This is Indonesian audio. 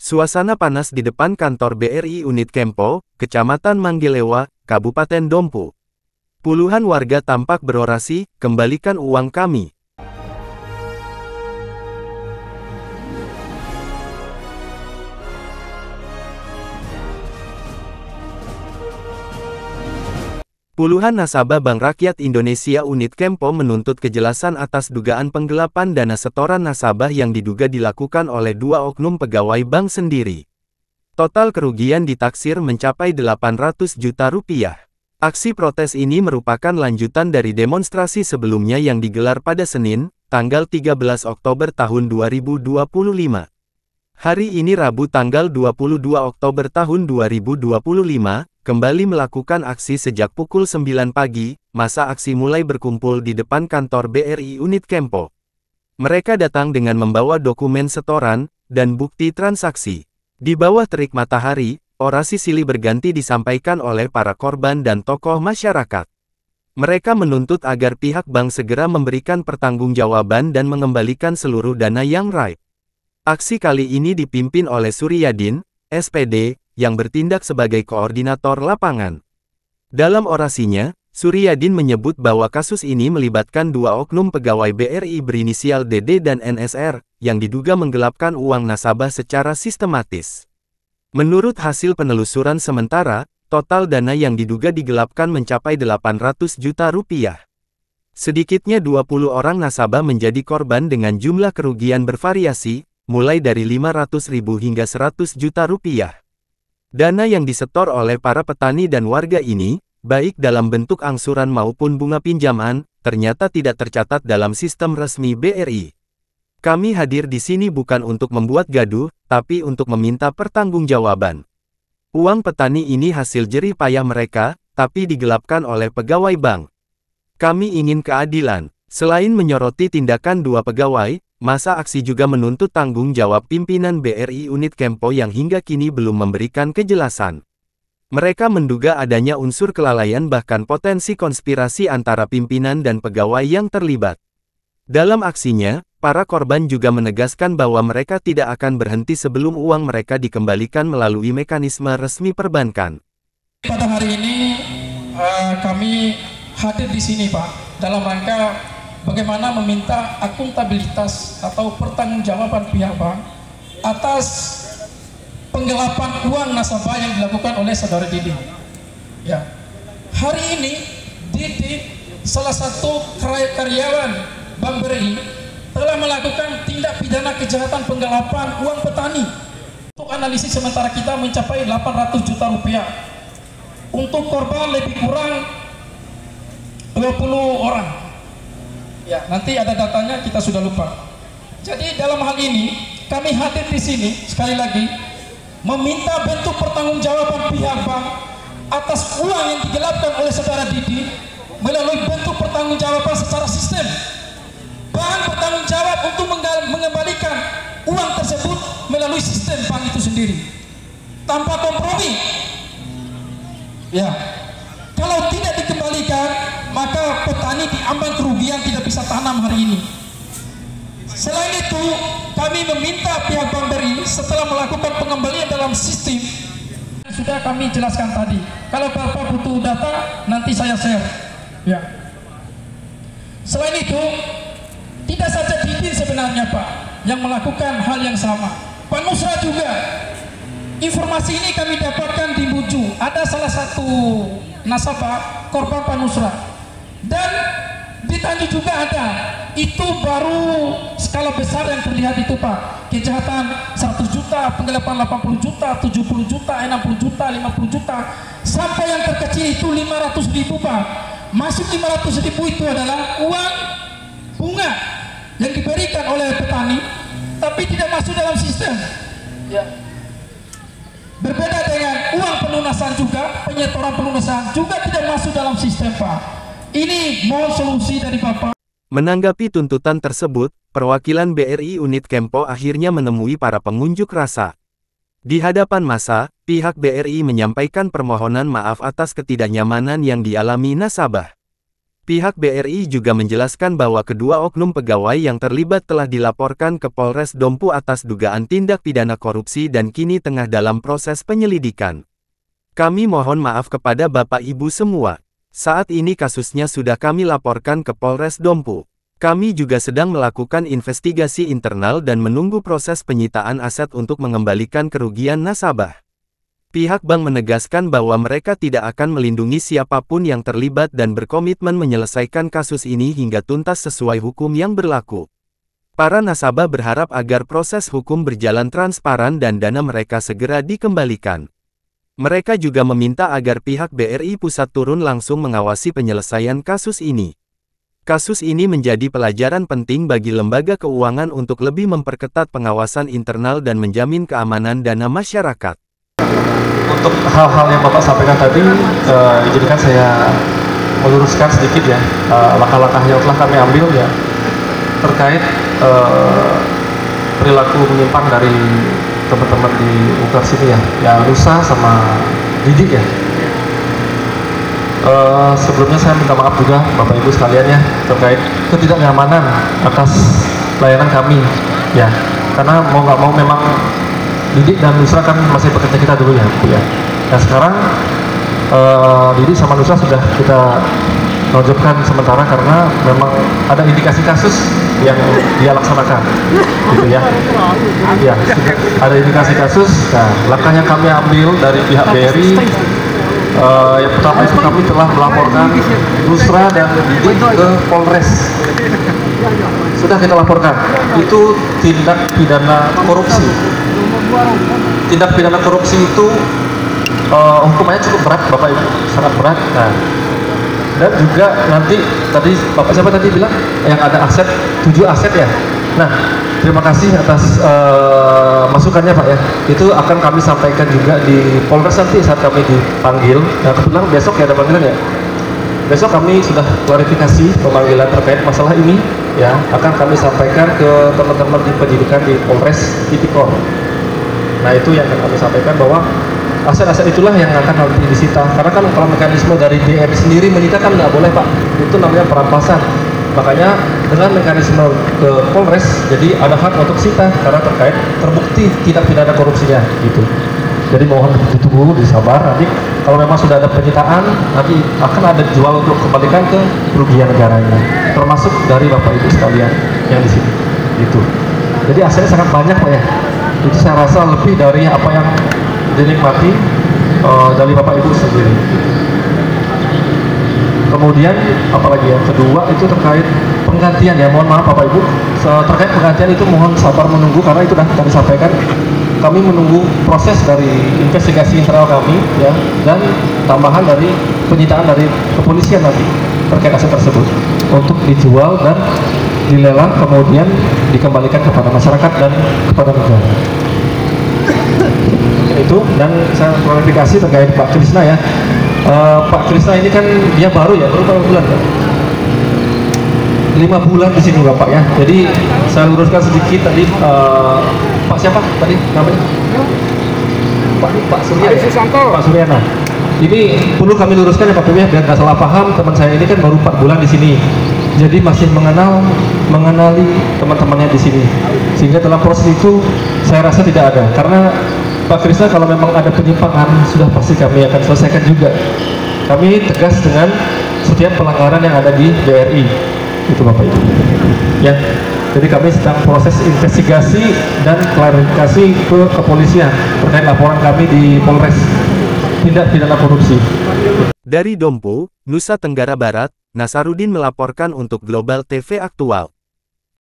Suasana panas di depan kantor BRI Unit Kempo, Kecamatan Manggelewa, Kabupaten Dompu. Puluhan warga tampak berorasi, "Kembalikan uang kami." Puluhan nasabah Bank Rakyat Indonesia Unit Kempo menuntut kejelasan atas dugaan penggelapan dana setoran nasabah yang diduga dilakukan oleh dua oknum pegawai bank sendiri. Total kerugian ditaksir mencapai 800 juta rupiah. Aksi protes ini merupakan lanjutan dari demonstrasi sebelumnya yang digelar pada Senin, tanggal 13 Oktober tahun 2025. Hari ini Rabu tanggal 22 Oktober tahun 2025, kembali melakukan aksi sejak pukul 9 pagi, masa aksi mulai berkumpul di depan kantor BRI Unit Kempo. Mereka datang dengan membawa dokumen setoran, dan bukti transaksi. Di bawah terik matahari, orasi silih berganti disampaikan oleh para korban dan tokoh masyarakat. Mereka menuntut agar pihak bank segera memberikan pertanggungjawaban dan mengembalikan seluruh dana yang raib. Aksi kali ini dipimpin oleh Suryadin, SPD, yang bertindak sebagai koordinator lapangan. Dalam orasinya, Suryadin menyebut bahwa kasus ini melibatkan dua oknum pegawai BRI berinisial DD dan NSR, yang diduga menggelapkan uang nasabah secara sistematis. Menurut hasil penelusuran sementara, total dana yang diduga digelapkan mencapai 800 juta rupiah. Sedikitnya 20 orang nasabah menjadi korban dengan jumlah kerugian bervariasi, mulai dari 500.000 hingga 100 juta rupiah. Dana yang disetor oleh para petani dan warga ini, baik dalam bentuk angsuran maupun bunga pinjaman, ternyata tidak tercatat dalam sistem resmi BRI. Kami hadir di sini bukan untuk membuat gaduh, tapi untuk meminta pertanggungjawaban. Uang petani ini hasil jerih payah mereka, tapi digelapkan oleh pegawai bank. Kami ingin keadilan. Selain menyoroti tindakan dua pegawai, masa aksi juga menuntut tanggung jawab pimpinan BRI Unit Kempo yang hingga kini belum memberikan kejelasan. Mereka menduga adanya unsur kelalaian bahkan potensi konspirasi antara pimpinan dan pegawai yang terlibat. Dalam aksinya, para korban juga menegaskan bahwa mereka tidak akan berhenti sebelum uang mereka dikembalikan melalui mekanisme resmi perbankan. Pada hari ini kami hadir di sini, Pak, dalam rangka bagaimana meminta akuntabilitas atau pertanggungjawaban pihak bank atas penggelapan uang nasabah yang dilakukan oleh saudara Didi. Ya, hari ini Didi, salah satu karyawan Bank BRI, telah melakukan tindak pidana kejahatan penggelapan uang petani. Untuk analisis sementara kita mencapai 800 juta rupiah. Untuk korban lebih kurang 20 orang. Ya, nanti ada datanya, kita sudah lupa. Jadi dalam hal ini kami hadir di sini sekali lagi meminta bentuk pertanggungjawaban pihak bank atas uang yang digelapkan oleh saudara Didi melalui bentuk pertanggungjawaban secara sistem. Bank bertanggung jawab untuk mengembalikan uang tersebut melalui sistem bank itu sendiri tanpa kompromi. Ya, kalau tidak dikembalikan, maka petani diambang kerugian, tidak bisa tanam hari ini. Selain itu, kami meminta pihak Bank BRI setelah melakukan pengembalian dalam sistem, sudah kami jelaskan tadi. Kalau Bapak butuh data, nanti saya share. Ya. Selain itu, tidak saja Didi sebenarnya, Pak, yang melakukan hal yang sama. Pak Nusra juga. Informasi ini kami dapatkan di Buju. Ada salah satu nasabah korban Pak Nusra. Dan di Tanjung juga ada. Itu baru skala besar yang terlihat itu, Pak. Kejahatan 100 juta, penggelapan 80 juta, 70 juta, 60 juta, 50 juta. Sampai yang terkecil itu 500.000, Pak. Masuk 500.000 itu adalah uang bunga yang diberikan oleh petani, tapi tidak masuk dalam sistem. Ya. Berbeda dengan uang pelunasan juga, penyetoran pelunasan juga tidak masuk dalam sistem, Pak. Ini mohon solusi dari Bapak. Menanggapi tuntutan tersebut, perwakilan BRI Unit Kempo akhirnya menemui para pengunjuk rasa. Di hadapan massa, pihak BRI menyampaikan permohonan maaf atas ketidaknyamanan yang dialami nasabah. Pihak BRI juga menjelaskan bahwa kedua oknum pegawai yang terlibat telah dilaporkan ke Polres Dompu atas dugaan tindak pidana korupsi dan kini tengah dalam proses penyelidikan. Kami mohon maaf kepada Bapak Ibu semua. Saat ini kasusnya sudah kami laporkan ke Polres Dompu. Kami juga sedang melakukan investigasi internal dan menunggu proses penyitaan aset untuk mengembalikan kerugian nasabah. Pihak bank menegaskan bahwa mereka tidak akan melindungi siapapun yang terlibat dan berkomitmen menyelesaikan kasus ini hingga tuntas sesuai hukum yang berlaku. Para nasabah berharap agar proses hukum berjalan transparan dan dana mereka segera dikembalikan. Mereka juga meminta agar pihak BRI Pusat turun langsung mengawasi penyelesaian kasus ini. Kasus ini menjadi pelajaran penting bagi lembaga keuangan untuk lebih memperketat pengawasan internal dan menjamin keamanan dana masyarakat. Untuk hal-hal yang Bapak sampaikan tadi, izinkan saya meluruskan sedikit ya, langkah-langkah yang telah kami ambil ya, terkait perilaku menyimpang dari teman-teman di UKAR sini ya Nusa sama Didik ya. Sebelumnya saya minta maaf juga Bapak Ibu sekalian ya, terkait ketidaknyamanan atas layanan kami ya, karena mau nggak mau memang Didik dan Nusra kan masih bekerja kita dulu ya Bu ya. Nah sekarang Didik sama Nusra sudah kita nonjobkan sementara karena memang ada indikasi kasus yang dia laksanakan gitu ya. Ya, ada indikasi kasus. Nah, langkah yang kami ambil dari pihak BRI yang pertama itu kami telah melaporkan Nusra dan Didik ke Polres. Sudah kita laporkan, itu tindak pidana korupsi. Tindak pidana korupsi itu hukumannya cukup berat Bapak Ibu, sangat berat. Nah, dan juga nanti tadi Bapak siapa tadi bilang yang ada aset, 7 aset ya. Nah, terima kasih atas masukannya Pak ya. Itu akan kami sampaikan juga di Polres nanti saat kami dipanggil. Nah, kebetulan besok ya ada panggilan ya. Besok kami sudah klarifikasi pemanggilan terkait masalah ini ya, akan kami sampaikan ke teman-teman di penyidikan di Polres Tipikor. Nah, itu yang akan kami sampaikan bahwa aset-aset itulah yang akan nanti disita. Karena kan kalau mekanisme dari BRI sendiri menyita kan nggak boleh Pak, itu namanya perampasan. Makanya dengan mekanisme ke Polres, jadi ada hak untuk sita karena terkait terbukti tidak pidana korupsinya gitu. Jadi mohon ditunggu, disabar. Nanti kalau memang sudah ada penyitaan, nanti akan ada jual untuk kembalikan ke kerugian negaranya, termasuk dari Bapak Ibu sekalian yang di sini gitu. Jadi asetnya sangat banyak Pak ya. Itu saya rasa lebih dari apa yang dinikmati dari Bapak Ibu sendiri. Kemudian apalagi yang kedua itu terkait penggantian ya, mohon maaf Bapak Ibu, terkait penggantian itu mohon sabar menunggu karena itu sudah kami sampaikan. Kami menunggu proses dari investigasi internal kami ya, dan tambahan dari penyitaan dari kepolisian nanti terkait aset tersebut untuk dijual dan dilelang kemudian dikembalikan kepada masyarakat dan kepada negara. Itu, dan saya klarifikasi terkait Pak Krisna ya. Pak Krisna ini kan dia baru ya, baru berapa bulan kan? 5 bulan di sini Bapak ya. Jadi saya luruskan sedikit tadi, Pak siapa tadi namanya? Pak Suryana. Pak Suryana. Ini perlu kami luruskan ya Pak Pemimpin, biar nggak salah paham. Teman saya ini kan baru 4 bulan di sini, jadi masih mengenali teman-temannya di sini. Sehingga dalam proses itu saya rasa tidak ada. Karena Pak Krisna kalau memang ada penyimpangan sudah pasti kami akan selesaikan juga. Kami tegas dengan setiap pelanggaran yang ada di BRI. Itu Bapak Ibu. Ya. Jadi kami sedang proses investigasi dan klarifikasi ke kepolisian terkait laporan kami di Polres tindak pidana korupsi. Dari Dompu, Nusa Tenggara Barat, Nasaruddin melaporkan untuk Global TV Aktual.